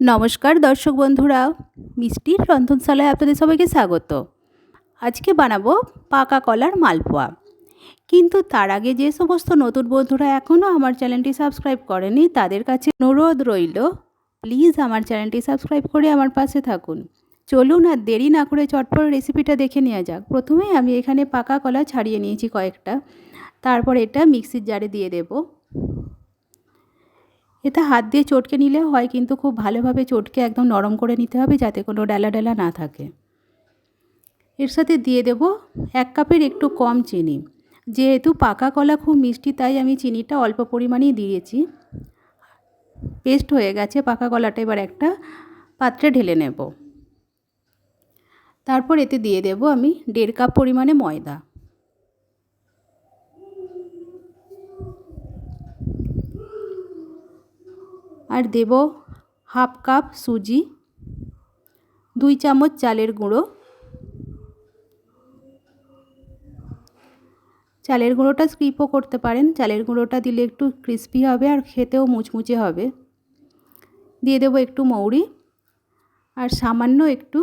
নমস্কার দর্শক বন্ধুরা, মিষ্টির রন্ধনশালায় আপনাদের সবাইকে স্বাগত। আজকে বানাবো পাকা কলার মালপোয়া। কিন্তু তার আগে যে সমস্ত নতুন বন্ধুরা এখনও আমার চ্যানেলটি সাবস্ক্রাইব করেনি তাদের কাছে অনুরোধ রইল, প্লিজ আমার চ্যানেলটি সাবস্ক্রাইব করে আমার পাশে থাকুন। চলুন আর দেরি না করে চটপট রেসিপিটা দেখে নেওয়া যাক। প্রথমেই আমি এখানে পাকা কলা ছাড়িয়ে নিয়েছি কয়েকটা, তারপর এটা মিক্সির জারে দিয়ে দেব। এটা হাত দিয়ে চটকে নিলে হয়, কিন্তু খুব ভালোভাবে চটকে একদম নরম করে নিতে হবে যাতে কোনো ডালা ডালা না থাকে। এর সাথে দিয়ে দেব 1 কাপের একটু কম চিনি। যেহেতু পাকা কলা খুব মিষ্টি তাই আমি চিনিটা অল্প পরিমাণেই দিয়েছি। পেস্ট হয়ে গেছে পাকা কলাটা, এবার একটা পাত্রে ঢেলে নেব। তারপর এতে দিয়ে দেব আমি 1.5 কাপ পরিমাণে ময়দা। আর দেব হাফ কাপ সুজি, 2 চামচ চালের গুঁড়ো। চালের গুঁড়োটা স্কিপও করতে পারেন, চালের গুঁড়োটা দিলে একটু ক্রিস্পি হবে আর খেতেও মুচমুচে হবে। দিয়ে দেবো একটু মৌরি আর সামান্য একটু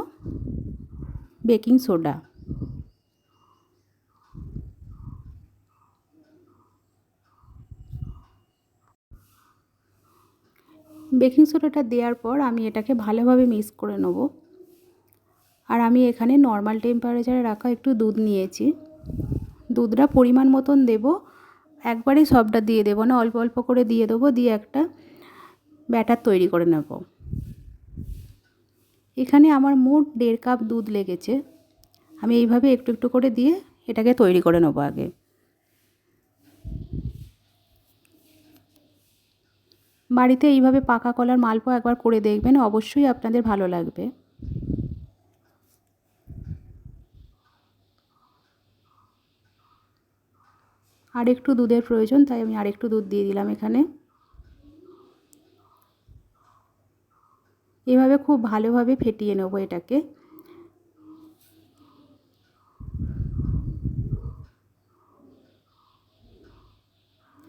বেকিং সোডা। বেকিং সোডাটা দেওয়ার পর আমি এটাকে ভালোভাবে মিক্স করে নেব। আর আমি এখানে নর্মাল টেম্পারেচারে রাখা একটু দুধ নিয়েছি। দুধটা পরিমাণ মতন দেব, একবারে সবটা দিয়ে দেব না, অল্প অল্প করে দিয়ে দেবো। দিয়ে একটা ব্যাটার তৈরি করে নেব। এখানে আমার মোট 1.5 কাপ দুধ লেগেছে। আমি এইভাবে একটু একটু করে দিয়ে এটাকে তৈরি করে নেব আগে। বাড়িতে এইভাবে পাকা কলার মালপোয়া একবার করে দেখবেন, অবশ্যই আপনাদের ভালো লাগবে। আর একটু দুধের প্রয়োজন, তাই আমি আর একটু দুধ দিয়ে দিলাম এখানে। এভাবে খুব ভালোভাবে ফেটিয়ে নেব এটাকে।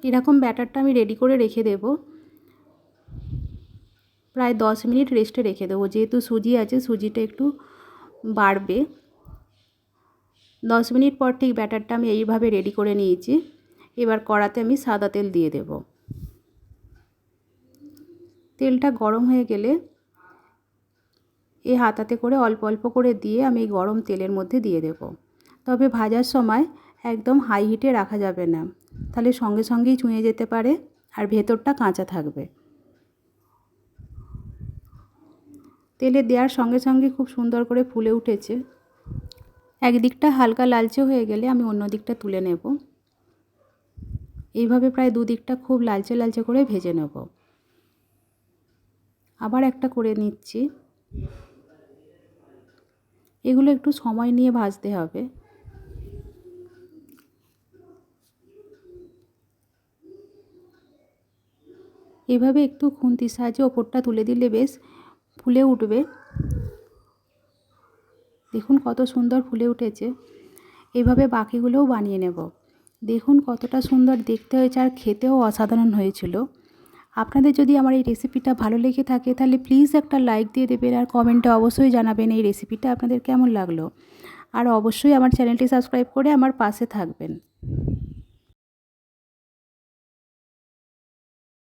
এরকম ব্যাটারটা আমি রেডি করে রেখে দেব। প্রায় 10 মিনিট রেস্টে রেখে দেবো, যেহেতু সুজি আছে সুজিটা একটু বাড়বে। 10 মিনিট পর ঠিক ব্যাটারটা আমি এইভাবে রেডি করে নিয়েছি। এবার কড়াতে আমি সাদা তেল দিয়ে দেব। তেলটা গরম হয়ে গেলে এই হাতাতে করে অল্প অল্প করে দিয়ে আমি এই গরম তেলের মধ্যে দিয়ে দেব। তবে ভাজার সময় একদম হাই হিটে রাখা যাবে না, তাহলে সঙ্গে সঙ্গেই চুঁয়ে যেতে পারে আর ভেতরটা কাঁচা থাকবে। তেলে দেওয়ার সঙ্গে সঙ্গে খুব সুন্দর করে ফুলে উঠেছে। একদিকটা হালকা লালচে হয়ে গেলে আমি অন্য দিকটা তুলে নেব। এইভাবে প্রায় দুদিকটা খুব লালচে লালচে করে ভেজে নেব। আবার একটা করে নিচ্ছি। এগুলো একটু সময় নিয়ে ভাজতে হবে। এভাবে একটু খুন্তির সাহায্যে ওপরটা তুলে দিলে বেশ ফুলে উঠবে। দেখুন কত সুন্দর ফুলে উঠেছে। এইভাবে বাকিগুলোও বানিয়ে নেব। দেখুন কতটা সুন্দর দেখতে হয়েছে আর খেতেও অসাধারণ হয়েছিল। আপনাদের যদি আমার এই রেসিপিটা ভালো লেগে থাকে তাহলে প্লিজ একটা লাইক দিয়ে দেবেন আর কমেন্টে অবশ্যই জানাবেন এই রেসিপিটা আপনাদের কেমন লাগলো। আর অবশ্যই আমার চ্যানেলটি সাবস্ক্রাইব করে আমার পাশে থাকবেন।